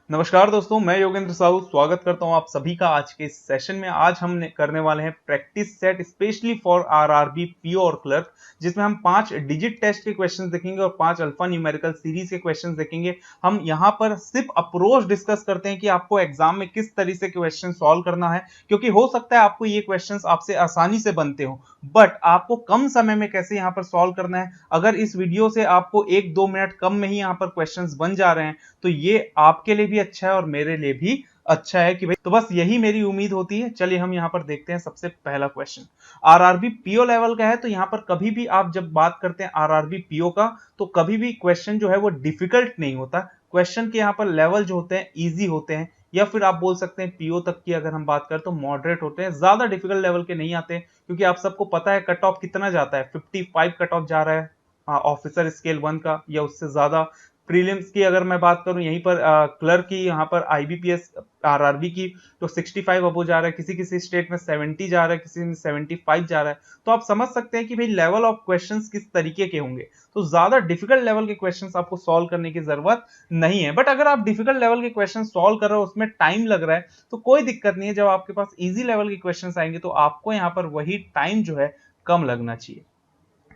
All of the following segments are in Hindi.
नमस्कार दोस्तों, मैं योगेंद्र साहू स्वागत करता हूं आप सभी का आज के इस सेशन में। आज हम करने वाले हैं practice set specially for RRB PO और क्लर्क, जिसमें हम 5 डिजिट टेस्ट के क्वेश्चंस देखेंगे और 5 अल्फा न्यूमेरिकल सीरीज के क्वेश्चंस देखेंगे। हम यहां पर सिर्फ अप्रोच डिस्कस करते हैं कि आपको एग्जाम में किस तरीके से क्वेश्चन सॉल्व करना है, क्योंकि हो सकता है आपको ये क्वेश्चन आपसे आसानी से बनते हो, बट आपको कम समय में कैसे यहाँ पर सॉल्व करना है। अगर इस वीडियो से आपको 1-2 मिनट कम में ही यहाँ पर क्वेश्चन बन जा रहे हैं तो ये आपके लिए भी अच्छा है और मेरे लिए भी अच्छा है कि भाई, तो बस यही मेरी उम्मीद होती है। चलिए हम यहाँ पर देखते हैं। सबसे पहला क्वेश्चन आरआरबी पीओ लेवल का है, तो यहाँ पर कभी भी आप जब बात करते हैं आरआरबी पीओ का, तो कभी भी क्वेश्चन जो है वो डिफिकल्ट नहीं होता। क्वेश्चन के यहाँ पर लेवल जो होते हैं इजी होते हैं, या फिर आप बोल सकते हैं पीओ तक की अगर हम बात करें तो मॉडरेट होते हैं, ज्यादा डिफिकल्ट लेवल के नहीं आते, क्योंकि आप सबको पता है कट ऑफ कितना जाता है, 55 कट ऑफ जा रहा है ऑफिसर स्केल 1 का या उससे ज्यादा। प्रीलिम्स की अगर मैं बात करूं यहीं पर क्लर्क की, यहाँ पर आईबीपीएस आरआरबी की, तो 65 अबो जा रहा है, किसी किसी स्टेट में 70 जा रहा है, किसी में 75 जा रहा है। तो आप समझ सकते हैं कि भाई लेवल ऑफ क्वेश्चंस किस तरीके के होंगे। तो ज्यादा डिफिकल्ट लेवल के क्वेश्चंस आपको सॉल्व करने की जरूरत नहीं है, बट अगर आप डिफिकल्ट लेवल के क्वेश्चन सॉल्व कर रहे हो, उसमें टाइम लग रहा है, तो कोई दिक्कत नहीं है। जब आपके पास इजी लेवल के क्वेश्चन आएंगे तो आपको यहाँ पर वही टाइम जो है कम लगना चाहिए।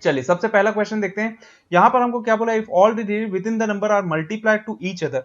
चलिए सबसे पहला क्वेश्चन देखते हैं। यहां पर हमको क्या बोला, if all digit within the number are multiplied to each other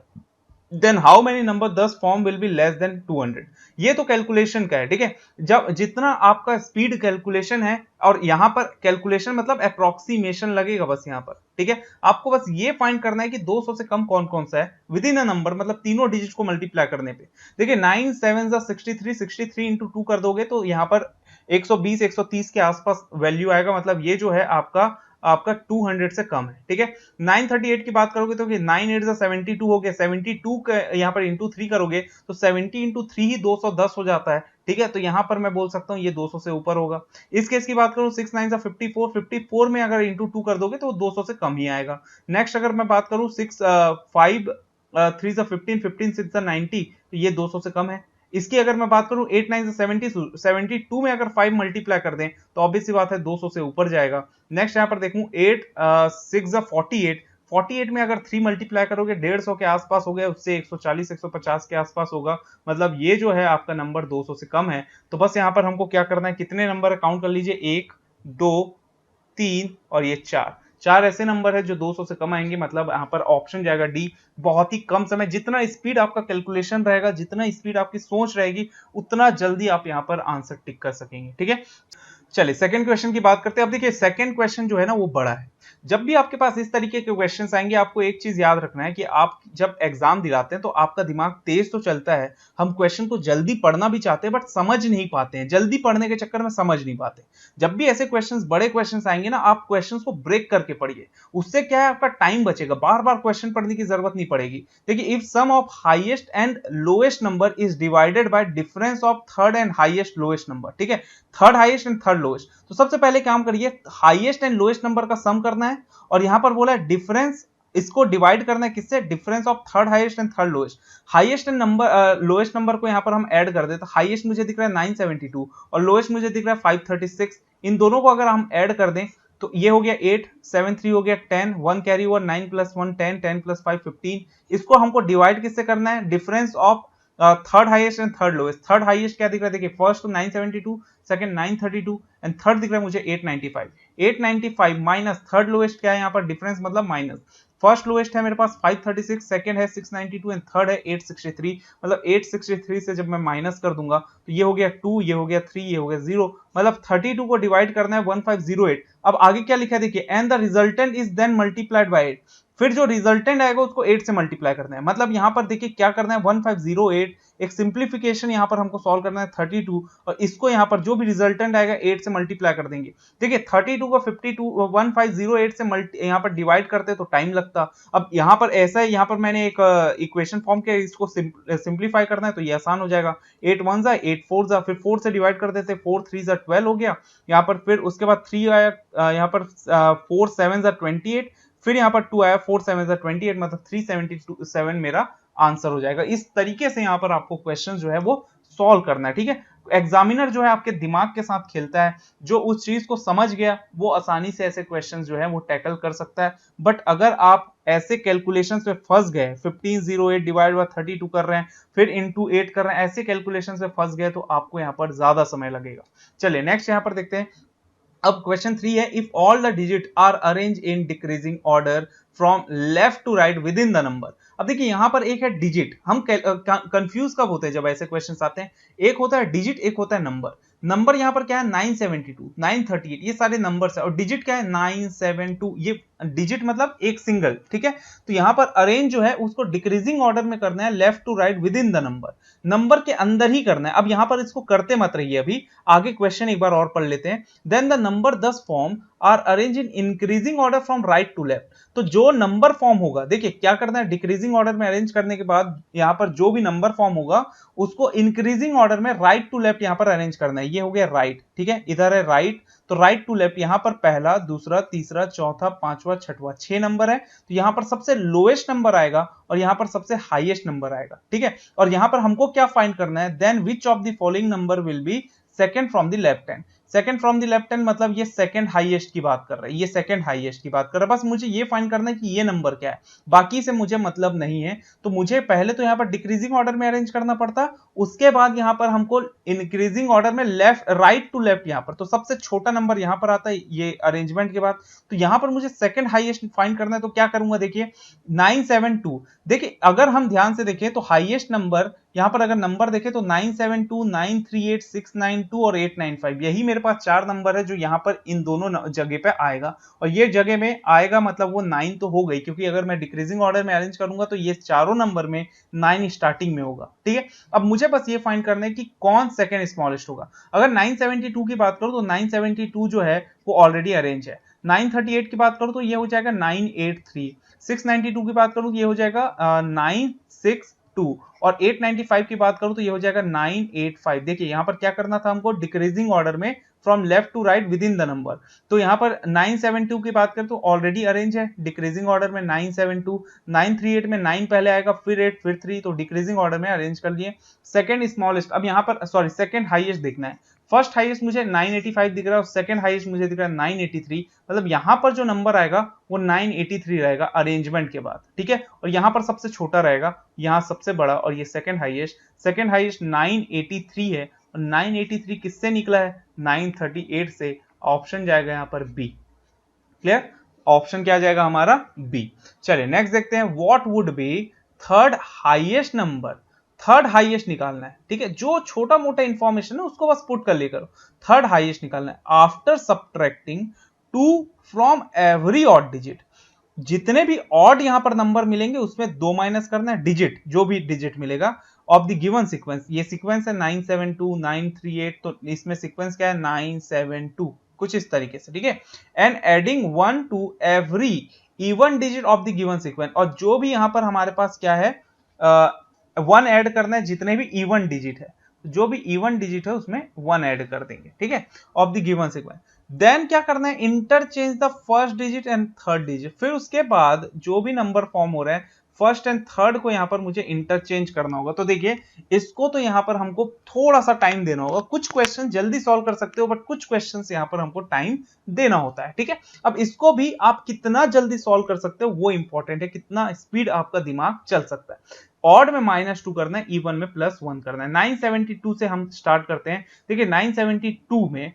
then how many number 10 form will be less than 200। ये तो कैलकुलेशन का है, ठीक है। जब जितना आपका स्पीड कैलकुलेशन है, और यहां पर कैलकुलेशन मतलब अप्रोक्सीमेशन लगेगा बस यहां पर, ठीक है। आपको बस ये फाइंड करना है कि 200 से कम कौन कौन सा है विद इन अ नंबर, मतलब तीनों डिजिट को मल्टीप्लाई करने पे। देखिए 9 7 63, 63 इंटू 2 कर दोगे तो यहां पर 120 130 के आसपास वैल्यू आएगा, मतलब ये जो है आपका आपका 200 से कम है, ठीक है। 938 की बात करोगे तो 9 8 72 हो गया, 72 का यहाँ पर इंटू 3 करोगे तो 70 इंटू 3 ही 210 हो जाता है, ठीक है। तो यहाँ पर मैं बोल सकता हूँ ये 200 से ऊपर होगा। इस केस की बात करूँ 6 9 54, 54 में अगर इंटू 2 कर दोगे तो 200 से कम ही आएगा। नेक्स्ट अगर मैं बात करूँ 6 5 3 15, 15 6 90, तो ये 200 से कम है। इसकी अगर मैं बात करूं 8 9 70, 72 में अगर 5 मल्टीप्लाई कर दें तो ऑब्वियस सी बात है 200 से ऊपर जाएगा। नेक्स्ट यहां पर देखूं 8 6 48, 48 में अगर 3 मल्टीप्लाई करोगे 150 के आसपास हो गया, उससे 140 150 के आसपास होगा, मतलब ये जो है आपका नंबर 200 से कम है। तो बस यहां पर हमको क्या करना है, कितने नंबर काउंट कर लीजिए, 1 2 3 और ये 4 चार ऐसे नंबर है जो 200 से कम आएंगे, मतलब यहाँ पर ऑप्शन जाएगा डी। बहुत ही कम समय, जितना स्पीड आपका कैलकुलेशन रहेगा, जितना स्पीड आपकी सोच रहेगी, उतना जल्दी आप यहाँ पर आंसर टिक कर सकेंगे, ठीक है। चलिए सेकंड क्वेश्चन की बात करते हैं। अब देखिए सेकंड क्वेश्चन जो है ना वो बड़ा है। जब भी आपके पास इस तरीके के क्वेश्चंस आएंगे, आपको एक चीज याद रखना है कि आप जब एग्जाम दिलाते हैं तो आपका दिमाग तेज तो चलता है, हम क्वेश्चन को जल्दी पढ़ना भी चाहते हैं बट समझ नहीं पाते हैं, जल्दी पढ़ने के चक्कर में समझ नहीं पाते। जब भी ऐसे क्वेश्चंस बड़े क्वेश्चंस आएंगे ना, आप क्वेश्चंस को ब्रेक करके पढ़िए, उससे क्या है आपका टाइम बचेगा, बार बार क्वेश्चन पढ़ने की जरूरत नहीं पड़ेगी। देखिए if sum of highest and lowest number is divided by difference of third and highest lowest number, ठीक है, third highest and third lowest. तो सबसे पहले काम करिए, हाईएस्ट एंड लोएस्ट नंबर का सम करना है, और यहां पर बोला है डिफरेंस, इसको डिवाइड करना है किससे, difference of third highest and third lowest. Highest and number lowest number को यहां पर हम ऐड कर दें, तो हाईएस्ट मुझे दिख रहा है 972 और लोएस्ट मुझे दिख रहा है 536। इन दोनों को अगर हम ऐड कर दें तो ये हो गया 8 7 3 हो गया 10, 1 कैरी ओवर, 9 प्लस 1 10, 10 प्लस 5 15। इसको हमको डिवाइड किससे करना है, difference of third highest and third lowest. Third highest क्या दिख रहा है, देखिए फर्स्ट तो 972, सेकंड 932 एंड थर्ड दिख रहा है मुझे 895। 895 माइनस थर्ड लोएस्ट क्या है, यहाँ पर डिफरेंस मतलब माइनस। फर्स्ट लोएस्ट है मेरे पास 536, सेकंड है 692 एंड थर्ड है 863, मतलब 863 से जब मैं माइनस कर दूंगा तो ये हो गया 2, ये हो गया 3, ये हो गया 0, मतलब 32 को डिवाइड करना है 1508। अब आगे क्या लिखा है देखिए, and the resultant is then multiplied by 8। फिर जो रिजल्टेंट आएगा उसको 8 से मल्टीप्लाई करना है, मतलब यहां पर देखिए क्या करना है 1508, एक सिंप्लीफिकेशन यहां पर हमको सॉल्व करना है 32, और इसको यहां पर जो भी रिजल्टेंट आएगा 8 से मल्टीप्लाई कर देंगे। देखिए 32 को 52 1508 से यहां पर डिवाइड करते तो टाइम लगता। अब यहां पर ऐसा है, यहां पर मैंने एक इक्वेशन फॉर्म किया, इसको सिंप्लीफाई करना है तो ये आसान हो जाएगा। 8 1 जा 8 4 जा, फिर 4 से डिवाइड कर देते, 4 3 जा 12 हो गया यहाँ पर, फिर उसके बाद 3 आया यहाँ पर 4 7 जा 28, फिर यहाँ पर 2 आया 4 7 जा 28, मतलब 377 मेरा आंसर हो जाएगा। इस तरीके से यहाँ पर आपको क्वेश्चन जो है वो सॉल्व करना है, ठीक है। एग्जामिनर जो है आपके दिमाग के साथ खेलता है, जो उस चीज को समझ गया वो आसानी से ऐसे क्वेश्चंस जो है वो टैकल कर सकता है। बट अगर आप ऐसे कैलकुलेशंस में फंस गए, 1508 डिवाइड बाय 32 कर रहे हैं, फिर इनटू 8 कर रहे हैं, ऐसे कैलकुलेशंस में फंस गए तो आपको यहाँ पर ज्यादा समय लगेगा। चलिए नेक्स्ट यहाँ पर देखते हैं। अब क्वेश्चन 3 है, if all the digit are arrange in decreasing order from left to right within the number. अब देखिए यहां पर एक है डिजिट, हम कंफ्यूज कब होते हैं जब ऐसे क्वेश्चंस आते हैं, एक होता है डिजिट, एक होता है नंबर। नंबर यहां पर क्या है 972, 938, ये सारे नंबर्स है, और डिजिट क्या है 972, ये डिजिट मतलब एक सिंगल, ठीक है। तो यहां पर अरेंज जो है उसको डिक्रीजिंग ऑर्डर में करना है, left to right within the number, number के अंदर ही करना है। अब यहां पर इसको करते मत रहिए, अभी आगे क्वेश्चन एक बार और पढ़ लेते हैं। Then the number 10 form are arrange in increasing order from right to left. तो जो नंबर फॉर्म होगा, देखिए क्या करना है, डिक्रीजिंग ऑर्डर में अरेंज करने के बाद यहां पर जो भी नंबर फॉर्म होगा उसको इंक्रीजिंग ऑर्डर में राइट टू लेफ्ट यहां पर अरेंज करना है। ये हो गया राइट, ठीक है, इधर है राइट, तो राइट टू लेफ्ट यहां पर पहला, दूसरा, तीसरा, चौथा, पांचवा, छठवां, 6 नंबर है। तो यहां पर सबसे लोएस्ट नंबर आएगा और यहां पर सबसे हाईएस्ट नंबर आएगा, ठीक है। और यहां पर हमको क्या फाइंड करना है, then which of the following number will be second from the left hand. Second from the left hand मतलब ये सेकंड हाईएस्ट की बात कर रहा है, ये सेकंड हाईएस्ट की बात कर रहा है। बस मुझे ये फाइंड करना है कि ये नंबर क्या है, बाकी से मुझे मतलब नहीं है। तो मुझे पहले तो यहाँ पर डिक्रीजिंग ऑर्डर में अरेंज करना पड़ता, उसके बाद यहाँ पर हमको इंक्रीजिंग ऑर्डर में लेफ्ट, राइट टू लेफ्ट यहाँ पर, तो सबसे छोटा नंबर यहाँ पर आता है ये अरेंजमेंट के बाद। तो यहाँ पर मुझे सेकंड हाईएस्ट फाइंड करना है, तो क्या करूंगा, देखिए 972। देखिए अगर हम ध्यान से देखें तो हाईएस्ट नंबर यहां पर अगर नंबर देखें तो 972, 938, 692 और 895, यही मेरे पास 4 नंबर है जो यहां पर इन दोनों जगह पे आएगा। और ये जगह में आएगा मतलब वो 9 तो हो गई, क्योंकि अगर मैं डिक्रीजिंग ऑर्डर में अरेंज करूंगा तो ये चारों नंबर में 9 स्टार्टिंग में होगा, ठीक है। अब मुझे बस ये फाइंड करना है कि कौन सेकंड स्मॉलेस्ट होगा। अगर 972 की बात करूं तो 972 जो है वो ऑलरेडी अरेंज है। 938 की बात करूं तो ये हो जाएगा 983, 692 की बात करूं तो ये हो जाएगा 962, और 895 की बात करूं तो ये हो जाएगा 985। देखिए यहां पर क्या करना था हमको, डिक्रीजिंग ऑर्डर में from left to right within the number. तो यहां पर 972 की बात करें तो ऑलरेडी अरेंज है डिक्रीजिंग ऑर्डर में 972, 938 में 9 पहले आएगा, फिर 8, फिर 3, तो डिक्रीजिंग ऑर्डर में अरेंज कर लिए। सेकंड स्मॉलेस्ट, अब यहां पर सॉरी सेकंड हाईएस्ट देखना है। फर्स्ट हाईएस्ट मुझे 985 दिख रहा है और सेकंड हाईएस्ट मुझे दिख रहा है 983, मतलब यहां पर जो नंबर आएगा वो 983 रहेगा अरेंजमेंट के बाद, ठीक है। और यहां पर सबसे छोटा रहेगा, यहां सबसे बड़ा, और ये सेकंड हाईएस्ट 983 है, और 983 किससे निकला है, 938 से। ऑप्शन जाएगा यहां पर बी। क्लियर, ऑप्शन क्या जाएगा हमारा, बी। चलिए नेक्स्ट देखते हैं, what would be third highest number. Third highest निकालना है, ठीक है, जो छोटा मोटा इंफॉर्मेशन है उसको बस पुट कर लिया करो। थर्ड हाईएस्ट निकालना है after subtracting 2 from every odd digit. जितने भी ऑड यहां पर नंबर मिलेंगे उसमें 2 माइनस करना है, डिजिट जो भी डिजिट मिलेगा ऑफ द गिवन सीक्वेंस। ये सीक्वेंस है 972, 938, तो इसमें सीक्वेंस क्या है 972, कुछ इस तरीके से, ठीक है। And adding 1 to every even digit of the given sequence, और जो भी यहां पर हमारे पास क्या है 1 ऐड करना है, जितने भी इवन डिजिट है, जो भी इवन डिजिट है उसमें 1 ऐड कर देंगे, ठीक है, of the given sequence. Then क्या करना है, interchange the first digit and third digit. फिर उसके बाद जो भी नंबर फॉर्म हो रहा है फर्स्ट एंड थर्ड को यहां पर मुझे इंटरचेंज करना होगा। तो देखिए इसको तो यहां पर हमको थोड़ा सा टाइम देना होगा, कुछ क्वेश्चन जल्दी सॉल्व कर सकते हो बट कुछ क्वेश्चंस यहां पर हमको टाइम देना होता है, ठीक है। अब इसको भी आप कितना जल्दी सॉल्व कर सकते हो वो इंपॉर्टेंट है, कितना स्पीड आपका दिमाग चल सकता है। ऑड में -2 करना है, इवन में +1 करना है। 972 से हम स्टार्ट करते हैं। देखिए 972 में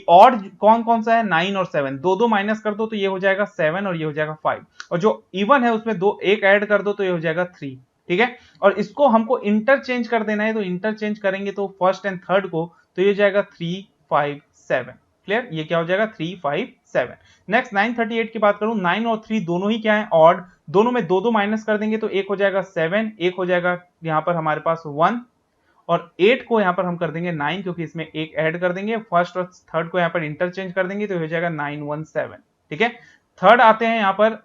ऑड कौन कौन सा है, 9 और 7, दो दो माइनस कर दो तो ये हो जाएगा 7 और ये हो जाएगा 5, और जो इवन है उसमें दो एक ऐड कर दो तो ये हो जाएगा 3, ठीक है। और इसको हमको इंटरचेंज कर देना है, तो इंटरचेंज करेंगे तो फर्स्ट एंड थर्ड को, तो ये हो जाएगा 3, 5, 7। क्लियर, ये क्या हो जाएगा 3, 5, 7। नेक्स्ट 938 की बात करूं, 9 और 3 दोनों ही क्या है ऑड, दोनों में दो दो माइनस कर देंगे तो एक हो जाएगा 7, एक हो जाएगा यहाँ पर हमारे पास 1, और 8 को यहां पर हम कर देंगे 9, क्योंकि इसमें एक ऐड कर देंगे, फर्स्ट और थर्ड को यहां पर इंटरचेंज कर देंगे तो हो जाएगा 917, ठीक है। थर्ड आते हैं यहां पर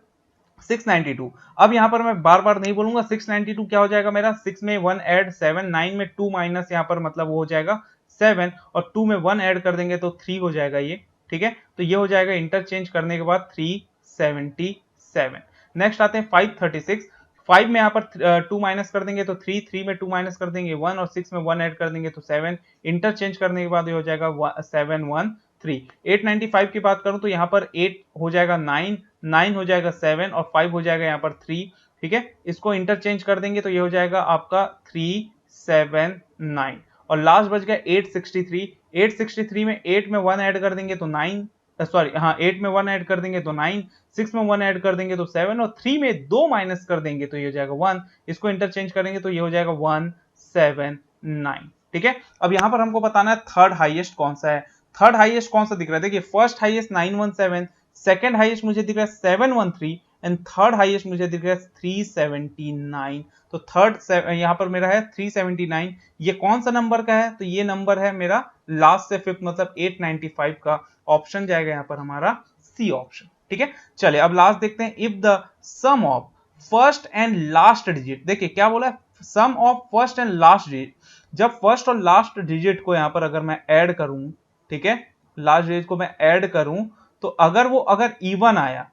692। अब यहां पर मैं बार बार नहीं बोलूंगा, 692 क्या हो जाएगा मेरा, 6 में 1 ऐड 7, 9 में 2 माइनस यहां पर मतलब वो हो जाएगा 7, और 2 में 1 ऐड कर देंगे तो 3 हो जाएगा ये, ठीक है। तो ये हो जाएगा इंटरचेंज करने के बाद 377। नेक्स्ट आते हैं 536। 5 में यहाँ पर 2 माइनस कर देंगे तो 3, 3 में 2 माइनस कर देंगे 1 और 6 में 1 ऐड कर देंगे तो 7, इंटरचेंज करने के बाद ये हो जाएगा 7 1 3। 895 की बात करूं तो यहाँ पर 8 हो जाएगा 9, 9 हो जाएगा 7 और 5 हो जाएगा यहाँ पर 3। ठीक है, इसको इंटरचेंज कर देंगे तो ये हो जाएगा आपका 3 7 9 और लास्ट बच गया 863। 863 में 8 में 1 ऐड कर देंगे तो 9, सॉरी हाँ 8 में 1 ऐड कर देंगे तो 9, 6 में 1 ऐड कर देंगे तो 7 और 3 में 2 माइनस कर देंगे तो ये हो जाएगा 1। इसको इंटरचेंज करेंगे तो ये हो जाएगा 1 7 9। ठीक है, अब यहां पर हमको बताना है थर्ड हाईएस्ट कौन सा है। थर्ड हाईएस्ट कौन सा दिख रहा है, देखिए फर्स्ट हाईएस्ट 917, सेकंड हाईएस्ट मुझे दिख रहा है 713 एंड थर्ड हाईएस्ट मुझे दिख रहा है 379। तो थर्ड यहाँ पर मेरा है 379। ये कौन सा नंबर का है, तो ये नंबर है मेरा लास्ट से फिफ्थ मतलब 895 का। ऑप्शन जाएगा यहाँ पर हमारा सी ऑप्शन। ठीक है, चलिए अब लास्ट देखते हैं। If the sum of first and last digit, देखिए क्या बोला है, sum of first and last digit. जब फर्स्ट और लास्ट डिजिट को यहां पर अगर मैं ऐड करूं, ठीक है, लास्ट डिजिट को मैं ऐड करूं तो अगर इवन आया,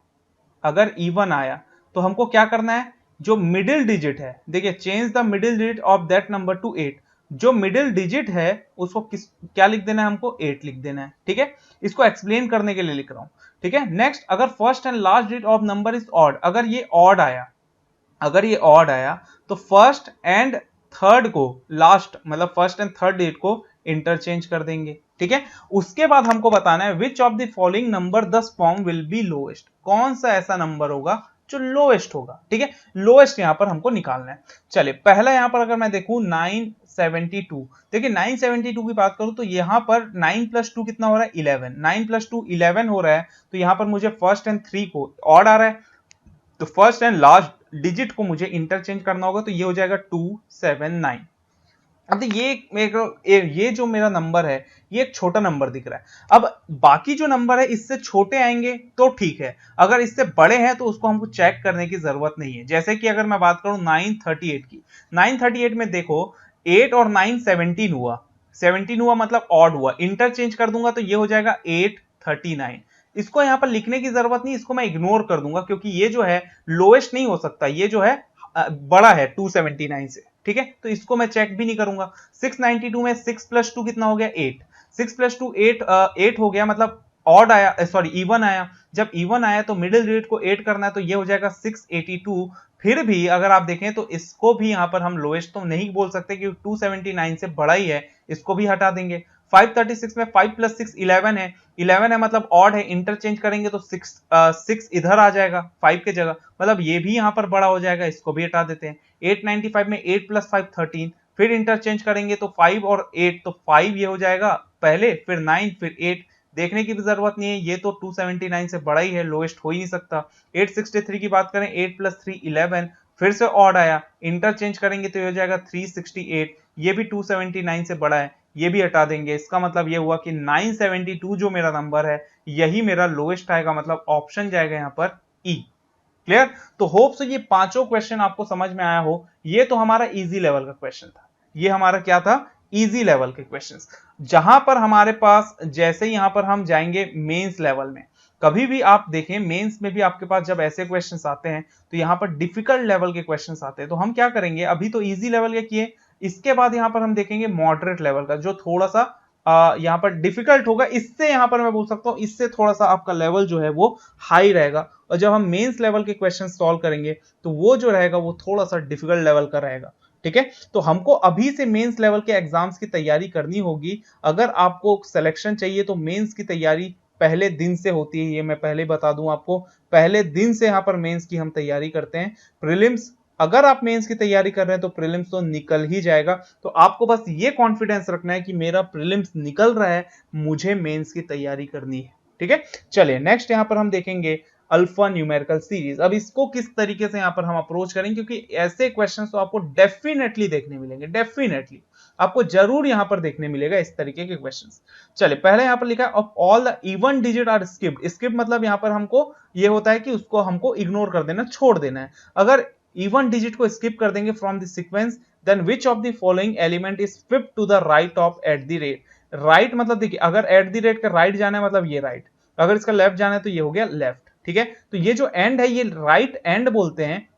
अगर इवन आया तो हमको क्या करना है, जो मिडिल डिजिट है, देखिए change the middle digit of that number two 8। जो मिडिल डिजिट है उसको क्या लिख देना है, हमको 8 लिख देना है। ठीक है, इसको एक्सप्लेन करने के लिए लिख रहा हूं। ठीक है, नेक्स्ट अगर first and last digit of number is odd, अगर ये ऑड आया, अगर ये ऑड आया तो फर्स्ट एंड थर्ड को, लास्ट मतलब फर्स्ट एंड थर्ड डिजिट को इंटरचेंज कर देंगे। ठीक है, उसके बाद हमको बताना है विच ऑफ द फॉलोइंग नंबर दस फॉर्म विल बी लोएस्ट, कौन सा ऐसा नंबर होगा जो लोएस्ट होगा। ठीक है, लोएस्ट यहां पर हमको निकालना है। चलिए पहला यहां पर अगर मैं देखूं 972, देखिए 972 की बात करूं तो यहां पर 9 प्लस 2 कितना हो रहा है, 11, 9 प्लस 2 11 हो रहा है। तो यहां पर मुझे फर्स्ट एंड थ्री को ऑड आ रहा है, तो फर्स्ट एंड लास्ट डिजिट को मुझे इंटरचेंज करना होगा, तो ये हो जाएगा 279। अब ये जो मेरा नंबर है ये एक छोटा नंबर दिख रहा है। अब बाकी जो नंबर है इससे छोटे आएंगे तो ठीक है, अगर इससे बड़े हैं तो उसको हमको चेक करने की जरूरत नहीं है। जैसे कि अगर मैं बात करूं 938 की, 938 में देखो 8 और 9 17 हुआ, 17 हुआ मतलब ऑड हुआ, इंटरचेंज कर दूंगा तो ये हो जाएगा 839। इसको यहां पर लिखने की जरूरत नहीं, इसको मैं इग्नोर कर दूंगा क्योंकि ये जो है लोएस्ट नहीं हो सकता, ये जो है बड़ा है 279 से। ठीक है, तो इसको मैं चेक भी नहीं करूंगा। 692 में 6 प्लस 2 कितना हो गया, 8, 6 प्लस 2 8 हो गया, मतलब ऑड आया, सॉरी इवन आया। जब इवन आया तो मिडिल डिजिट को 8 करना है, तो ये हो जाएगा 682। फिर भी अगर आप देखें तो इसको भी यहां पर हम लोएस्ट तो नहीं बोल सकते क्योंकि 279 से बड़ा ही है, इसको भी हटा देंगे। 536 में 5 प्लस 6 11 है, 11 है मतलब ऑड है, इंटरचेंज करेंगे तो 6 इधर आ जाएगा 5 के जगह, मतलब ये भी यहां पर बड़ा हो जाएगा, इसको भी हटा देते हैं। 895 में 8 प्लस 5 13, फिर इंटरचेंज करेंगे तो 5 और 8, तो 5 ये हो जाएगा पहले, फिर 9, फिर 8। देखने की भी जरूरत नहीं है, ये तो 279 से बड़ा ही है, लोएस्ट हो ही नहीं सकता। 863 की बात करें, 8 प्लस 3 11, फिर से ऑड आया, इंटरचेंज करेंगे तो ये हो जाएगा 368, ये भी 279 से बड़ा है, ये भी हटा देंगे। इसका मतलब ये हुआ कि 972 जो मेरा नंबर है यही मेरा लोएस्ट आएगा, मतलब ऑप्शन जाएगा यहाँ पर ई। क्लियर? तो होप सो ये पांचों क्वेश्चन आपको समझ में आया हो। ये तो हमारा इजी लेवल का क्वेश्चन था, ये हमारा क्या था, इजी लेवल के क्वेश्चंस। जहां पर हमारे पास जैसे यहां पर हम जाएंगे मेंस लेवल में, कभी भी आप देखें मेंस में भी आपके पास जब ऐसे क्वेश्चंस आते हैं तो यहां पर डिफिकल्ट लेवल के क्वेश्चंस आते हैं, तो हम क्या करेंगे, अभी तो इजी लेवल के किए, इसके बाद यहां पर हम देखेंगे मॉडरेट लेवल का जो थोड़ा सा यहां पर डिफिकल्ट होगा। इससे यहां पर मैं बोल सकता हूं इससे थोड़ा सा आपका लेवल जो है वो हाई रहेगा, और जब हम मेंस लेवल के क्वेश्चन सॉल्व करेंगे तो वो जो रहेगा वो थोड़ा सा डिफिकल्ट लेवल का रहेगा। ठीक है, तो हमको अभी से मेंस लेवल के एग्जाम्स की तैयारी करनी होगी। अगर आपको सिलेक्शन चाहिए तो मेंस की तैयारी पहले दिन से होती है, ये मैं पहले बता दूं आपको, पहले दिन से यहाँ पर मेंस की हम तैयारी करते हैं। प्रीलिम्स अगर आप मेंस की तैयारी कर रहे हैं तो प्रीलिम्स तो निकल ही जाएगा, तो आपको बस ये कॉन्फिडेंस रखना है कि मेरा प्रीलिम्स निकल रहा है, मुझे मेंस की तैयारी करनी है। ठीक है, चलिए नेक्स्ट यहाँ पर हम देखेंगे अल्फा न्यूमेरिकल सीरीज। अब इसको किस तरीके से यहाँ पर हम अप्रोच करेंगे, क्योंकि ऐसे क्वेश्चंस तो आपको डेफिनेटली देखने मिलेंगे, डेफिनेटली आपको जरूर यहाँ पर देखने मिलेगा इस तरीके के क्वेश्चंस। चलिए पहले यहाँ पर लिखा है of all the even digit are skipped. Skip मतलब यहाँ पर हमको ये होता है कि उसको हमको इग्नोर कर देना, छोड़ देना है। अगर इवन डिजिट को स्किप कर देंगे from the sequence, then which of the following element is flipped to the right of at the rate. Right मतलब देखिए अगर एट द रेट का राइट जाना है मतलब ये राइट, अगर इसका लेफ्ट जाना है तो ये हो गया लेफ्ट। ठीक है, तो ये जो एंड है ये राइट एंड बोलते हैं,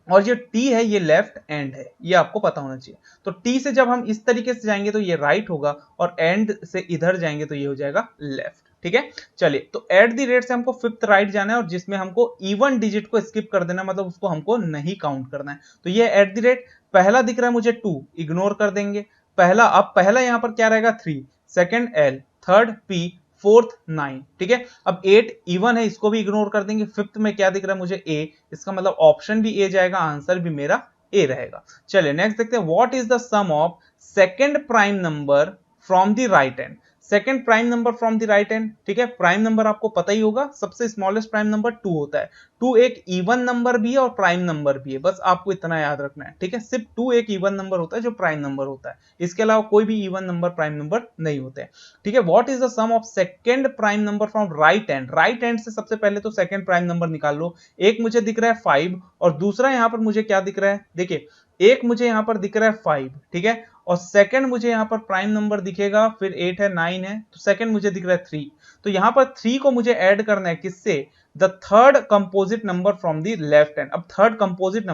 और जो टी है ये लेफ्ट एंड है, ये आपको पता होना चाहिए। तो टी से जब हम इस तरीके से जाएंगे तो ये राइट होगा, और एंड से इधर जाएंगे तो ये हो जाएगा लेफ्ट। ठीक है, चलिए तो एट द रेट से हमको फिफ्थ राइट जाना है, और जिसमें हमको इवन डिजिट को स्किप कर देना, मतलब उसको हमको नहीं काउंट करना है। तो ये एट द रेट पहला दिख रहा है मुझे 2, इग्नोर कर देंगे पहला। अब पहला यहां पर क्या रहेगा 3, second L, third P, fourth 9। ठीक है, अब 8 इवन है, इसको भी इग्नोर कर देंगे। फिफ्थ में क्या दिख रहा है मुझे A, इसका मतलब ऑप्शन भी A जाएगा, आंसर भी मेरा A रहेगा। चलिए नेक्स्ट देखते हैं, what is the sum of second prime number from the right hand. Second prime number from the right hand, ठीक है, प्राइम नंबर आपको पता ही होगा, सबसे स्मॉलेस्ट प्राइम नंबर 2 होता है। 2 एक इवन नंबर भी है और प्राइम नंबर भी है, बस आपको इतना याद रखना है। ठीक है, सिर्फ 2 एक इवन नंबर होता है जो प्राइम नंबर होता है, इसके अलावा कोई भी इवन नंबर प्राइम नंबर नहीं होते हैं। ठीक है, what is the sum of second prime number from right hand. Right hand से सबसे पहले तो सेकंड प्राइम नंबर निकाल लो। एक मुझे दिख रहा है 5, और दूसरा यहां पर मुझे क्या दिख रहा है, देखिए एक मुझे यहां पर दिख रहा है 5, ठीक है, और सेकंड मुझे यहां पर प्राइम नंबर दिखेगा, फिर 8 है 9 है, तो सेकंड मुझे दिख रहा है 3। तो यहां पर 3 को मुझे ऐड करना है किससे, the third composite number from the left hand. अब थर्ड कंपोजिट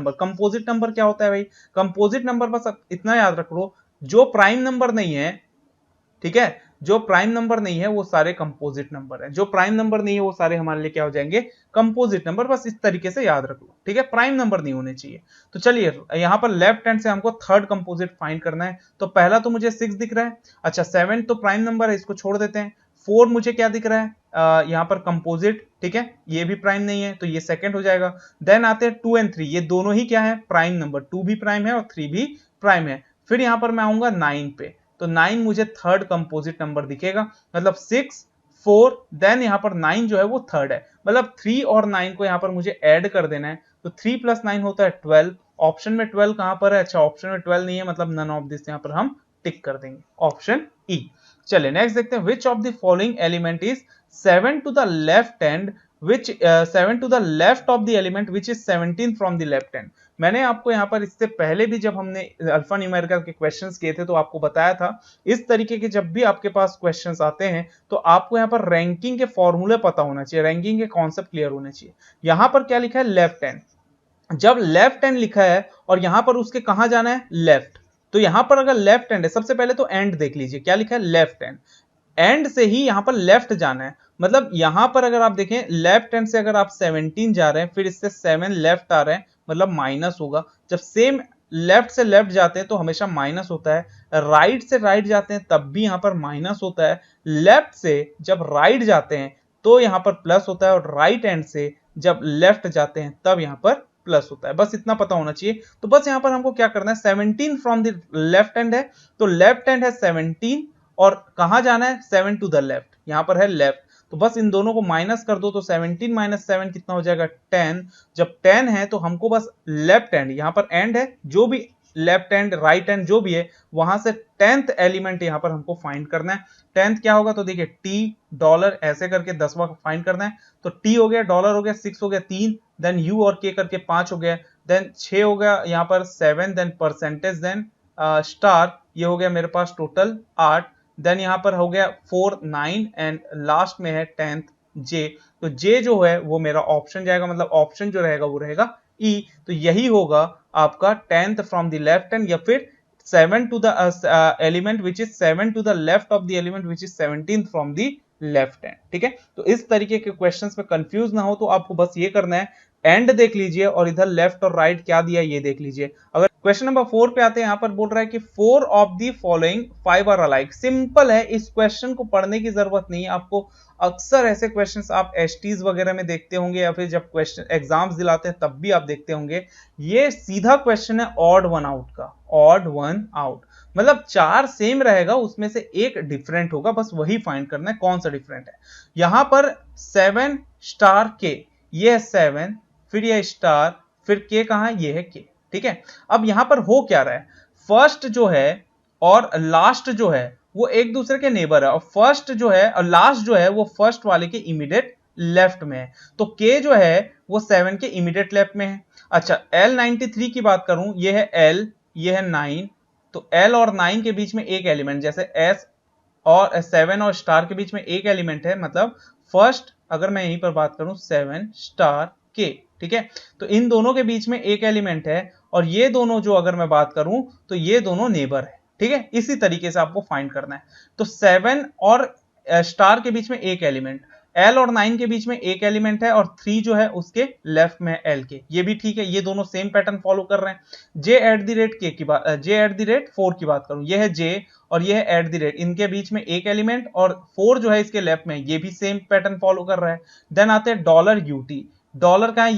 नंबर क्या होता है भाई, कंपोजिट नंबर बस इतना याद रख लो, जो प्राइम नंबर नहीं है, ठीक है, जो प्राइम नंबर नहीं है वो सारे कंपोजिट नंबर है, जो प्राइम नंबर नहीं है वो सारे हमारे लिए क्या हो जाएंगे, कंपोजिट नंबर। बस इस तरीके से याद रख लो, ठीक है, प्राइम नंबर नहीं होने चाहिए। तो चलिए यहां पर लेफ्ट हैंड से हमको थर्ड कंपोजिट फाइंड करना है। तो पहला तो मुझे 6 दिख रहा है, अच्छा 7 तो प्राइम नंबर है, इसको छोड़ देते हैं। 4 मुझे क्या दिख रहा है, यहाँ पर कंपोजिट, ठीक है, ये भी प्राइम नहीं है, तो ये सेकंड हो जाएगा। देन आते हैं 2 एंड 3, ये दोनों ही क्या है, प्राइम नंबर, 2 भी प्राइम है और 3 भी प्राइम है। फिर यहां पर मैं आऊंगा 9 पे, तो 9 मुझे थर्ड कंपोजिट नंबर दिखेगा, मतलब 6 4, देन यहां पर 9 जो है वो थर्ड है, मतलब 3 और 9 को यहां पर मुझे ऐड कर देना है। तो 3 + 9 होता है 12। ऑप्शन में 12 कहां पर है, अच्छा ऑप्शन में 12 नहीं है, मतलब नन ऑफ दिस यहां पर हम टिक कर देंगे, ऑप्शन ई। चलिए नेक्स्ट देखते हैं, which of the following element is 7 to the left hand, which 7 to the left of the element which is 17 from the left hand। मैंने आपको यहाँ पर इससे पहले भी जब हमने अल्फा न्यूमेरिकल के क्वेश्चंस किए थे तो आपको बताया था, इस तरीके के जब भी आपके पास क्वेश्चंस आते हैं तो आपको यहाँ पर रैंकिंग के फॉर्मूले पता होना चाहिए, रैंकिंग के कॉन्सेप्ट क्लियर होने चाहिए। यहाँ पर क्या लिखा है, लेफ्ट हैंड। जब लेफ्ट हैंड लिखा है और यहाँ पर उसके कहाँ जाना है, लेफ्ट, तो यहाँ पर अगर लेफ्ट हैंड है, सबसे पहले तो एंड देख लीजिए, क्या लिखा है, लेफ्ट हैंड, एंड से ही यहां पर लेफ्ट जाना है। मतलब यहां पर अगर आप देखें लेफ्ट हैंड से अगर आप 17 जा रहे हैं, फिर इससे 7 लेफ्ट आ रहे हैं, मतलब माइनस होगा। जब सेम लेफ्ट से लेफ्ट जाते हैं तो हमेशा माइनस होता है, राइट से राइट जाते हैं तब भी यहां पर माइनस होता है, लेफ्ट से जब राइट जाते हैं तो यहां पर प्लस होता है, और राइट हैंड से जब लेफ्ट जाते हैं तब यहां पर प्लस होता है। बस इतना पता होना चाहिए। तो बस यहां पर हमको क्या करना है, 17 फ्रॉम द लेफ्ट हैंड है, तो लेफ्ट हैंड है 17, और कहां जाना है, 7 टू द लेफ्ट, यहां पर है लेफ्ट, तो बस इन दोनों को माइनस कर दो, तो 17 - 7 कितना हो जाएगा, 10। जब 10 है तो हमको बस लेफ्ट हैंड, यहां पर एंड है, जो भी लेफ्ट हैंड राइट हैंड जो भी है वहां से 10th एलिमेंट यहां पर हमको फाइंड करना है। 10th क्या होगा, तो देखिए टी डॉलर ऐसे करके 10वां फाइंड करना है। तो टी हो गया, डॉलर हो गया, 6 हो गया 3, देन यू और के करके 5 हो गया, देन 6 हो गया यहाँ पर 7, देन परसेंटेज, देन स्टार, ये हो गया मेरे पास टोटल 8, देन यहां पर हो गया 4 9, एंड लास्ट में है 10th जे। तो जे जो है वो मेरा ऑप्शन जाएगा, मतलब ऑप्शन जो रहेगा वो रहेगा ई। तो यही होगा आपका 10th from the left hand, या फिर 7 to the element which is 7 to the left of the element which is 17th from the left hand. ठीक है, तो इस तरीके के क्वेश्चंस में कंफ्यूज ना हो तो आपको बस ये करना है, एंड देख लीजिए और इधर लेफ्ट और राइट क्या दिया ये देख लीजिए। अगर क्वेश्चन नंबर 4 पे आते हैं, यहां पर बोल रहा है कि 4 of the following 5 are alike. Simple है, इस क्वेश्चन को पढ़ने की जरूरत नहीं है आपको। अक्सर ऐसे क्वेश्चंस आप एसटीज वगैरह में देखते होंगे, या फिर जब क्वेश्चन एग्जाम्स दिलाते हैं तब भी आप देखते होंगे। ये सीधा क्वेश्चन है ऑड वन आउट का, ऑड वन आउट, मतलब 4 सेम रहेगा, उसमें से एक डिफरेंट होगा, बस वही फाइंड करना है कौन सा डिफरेंट है। यहां पर 7 स्टार के, ये है 7, फिर ये स्टार, फिर के कहां है, ये है के। ठीक है, अब यहां पर हो क्या रहा है, फर्स्ट जो है और लास्ट जो है वो एक दूसरे के नेबर है, और फर्स्ट जो है और लास्ट जो है वो फर्स्ट वाले के इमीडिएट लेफ्ट में है। तो के जो है वो 7 के इमीडिएट लेफ्ट में है। अच्छा L93 की बात करूं, ये है L, ये है 9, तो L और 9 के बीच में एक एलिमेंट, जैसे S और 7 और स्टार के बीच में एक एलिमेंट है, मतलब फर्स्ट अगर मैं यहीं पर बात करूं 7 स्टार के, ठीक है। तो इन दोनों के बीच में एक एलिमेंट है और ये दोनों जो अगर मैं बात करूं तो ये दोनों नेबर है, ठीक है। इसी तरीके से आपको फाइंड करना है। तो 7 और स्टार के बीच में एक एलिमेंट, एल और 9 के बीच में एक एलिमेंट है और 3 जो है उसके लेफ्ट में है एल के, ये भी ठीक है, ये दोनों सेम पैटर्न फॉलो कर रहे हैं। जे एट द रेट के की बात, जे एट द रेट 4 की बात करूं, ये है जे और ये है एट द रेट, इनके बीच में एक एलिमेंट और 4 जो है इसके लेफ्ट में, ये भी सेम पैटर्न फॉलो कर रहा है। देन आते हैं डॉलर यूटी, डॉलर का है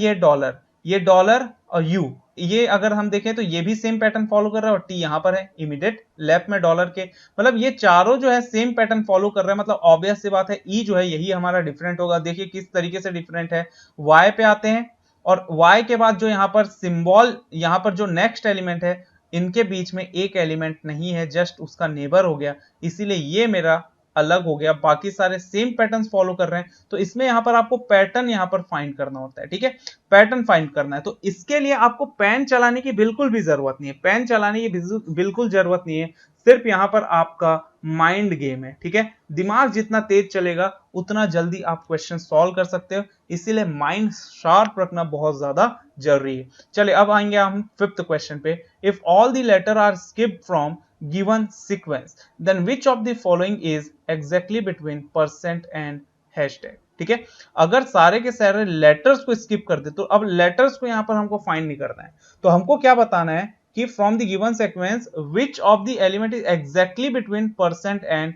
ये डॉलर और यू, ये अगर हम देखें तो ये भी सेम पैटर्न फॉलो कर रहा है और टी यहां पर है इमीडिएट लेफ्ट में डॉलर के, मतलब ये चारों जो है सेम पैटर्न फॉलो कर रहे हैं, मतलब ऑब्वियस सी बात है ई जो है यही हमारा डिफरेंट होगा। देखिए किस तरीके से डिफरेंट है। वाई पे आते हैं और वाई के बाद जो यहाँ पर सिंबल, यहाँ पर जो नेक्स्ट एलिमेंट है, इनके बीच में एक एलिमेंट नहीं है, जस्ट उसका नेबर हो गया, इसीलिए ये मेरा अलग हो गया, बाकी सारे सेम पैटर्न्स फॉलो कर रहे हैं। तो इसमें यहां पर आपको पैटर्न यहां पर फाइंड करना होता है, ठीक है, पैटर्न फाइंड करना है। तो इसके लिए आपको पेन चलाने की बिल्कुल भी जरूरत नहीं है, पेन चलाने की बिल्कुल जरूरत नहीं है, सिर्फ यहां पर आपका माइंड गेम है, ठीक है। दिमाग जितना तेज चलेगा उतना जल्दी आप क्वेश्चन सॉल्व कर सकते हो, इसीलिए माइंड शार्प रखना बहुत ज्यादा जरूरी है। चलिए अब आएंगे हम फिफ्थ क्वेश्चन पे। If all the letter are skipped from given sequence then which of the following is exactly between percent and hashtag, ठीक है। अगर सारे के सारे लेटर्स को स्किप कर दे तो अब लेटर्स को यहां पर हमको फाइंड नहीं करना है, तो हमको क्या बताना है कि from the given sequence which of the element is exactly between percent and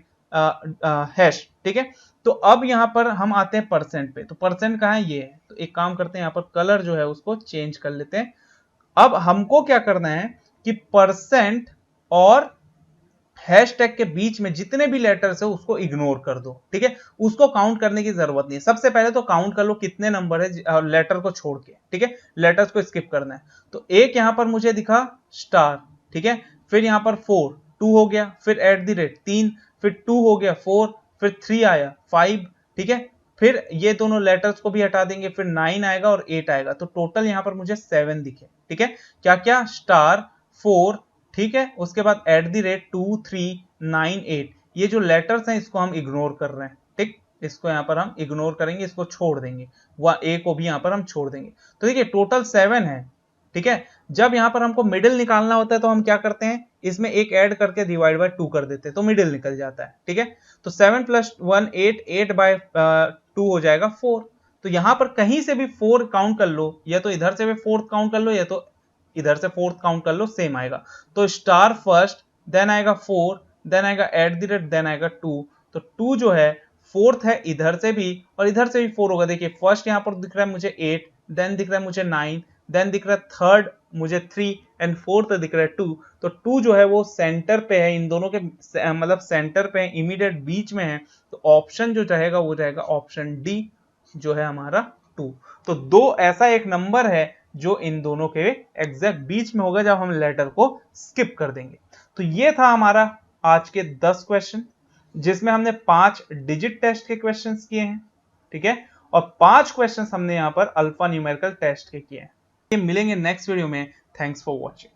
hash, ठीक है। तो अब यहां पर हम आते हैं परसेंट पे, तो परसेंट कहां है, ये है। तो एक काम करते हैं, यहां पर कलर जो है उसको चेंज कर लेते हैं। अब हमको क्या करना है कि परसेंट और हैशटैग के बीच में जितने भी लेटर्स है उसको इग्नोर कर दो, ठीक है, उसको काउंट करने की जरूरत नहीं है। सबसे पहले तो काउंट कर लो कितने नंबर है लेटर को छोड़ के, ठीक है, लेटर्स को स्किप करना है। तो एक यहां पर मुझे दिखा स्टार, ठीक है, फिर यहां पर 4, 2 हो गया, फिर एट द रेट 3, फिर 2 हो गया 4, फिर 3 आया 5, ठीक है, फिर ये दोनों लेटर्स को भी हटा देंगे, फिर 9 आएगा और 8 आएगा, तो टोटल यहां पर मुझे 7 दिखे, ठीक है। क्या क्या, स्टार 4, ठीक है, उसके बाद एट द रेट 2 3 9 8, ये जो लेटर्स हैं इसको हम इग्नोर कर रहे हैं, ठीक, इसको यहां पर हम इग्नोर करेंगे, इसको छोड़ देंगे, वह ए को भी यहां पर हम छोड़ देंगे। तो देखिए टोटल 7 है, ठीक है। जब यहां पर हमको मिडिल निकालना होता है तो हम क्या करते हैं, इसमें एक ऐड करके डिवाइड बाय 2 कर देते हैं, तो मिडिल निकल जाता है, ठीक है। तो 7 + 1 8, 8 बाय 2 हो जाएगा 4। तो यहां पर कहीं से भी 4 काउंट कर लो, या तो इधर से भी 4 काउंट कर लो, या तो इधर से 4 काउंट कर लो, सेम आएगा। तो स्टार फर्स्ट, देन आएगा 4, देन आएगा एट द रेट, देन आएगा 2। तो 2 जो है फोर्थ है इधर से भी और इधर से भी 4 होगा। देखिए फर्स्ट यहां पर दिख रहा है मुझे 8, देन दिख रहा है मुझे 9, देन दिख रहा है थर्ड मुझे 3 एंड फोर्थ दिख रहा है 2। तो 2 जो है वो सेंटर पे है, इन दोनों के मतलब सेंटर पे है, इमीडिएट बीच में है। तो ऑप्शन जो रहेगा वो रहेगा ऑप्शन डी, जो है हमारा 2। तो 2 ऐसा एक नंबर है जो इन दोनों के एग्जैक्ट बीच में होगा जब हम लेटर को स्किप कर देंगे। तो ये था हमारा आज के 10 क्वेश्चन, जिसमें हमने 5 डिजिट टेस्ट के क्वेश्चंस किए हैं, ठीक है, और 5 क्वेश्चंस हमने यहां पर अल्फा न्यूमेरिकल टेस्ट के किए हैं। मिलेंगे नेक्स्ट वीडियो में। Thanks for watching.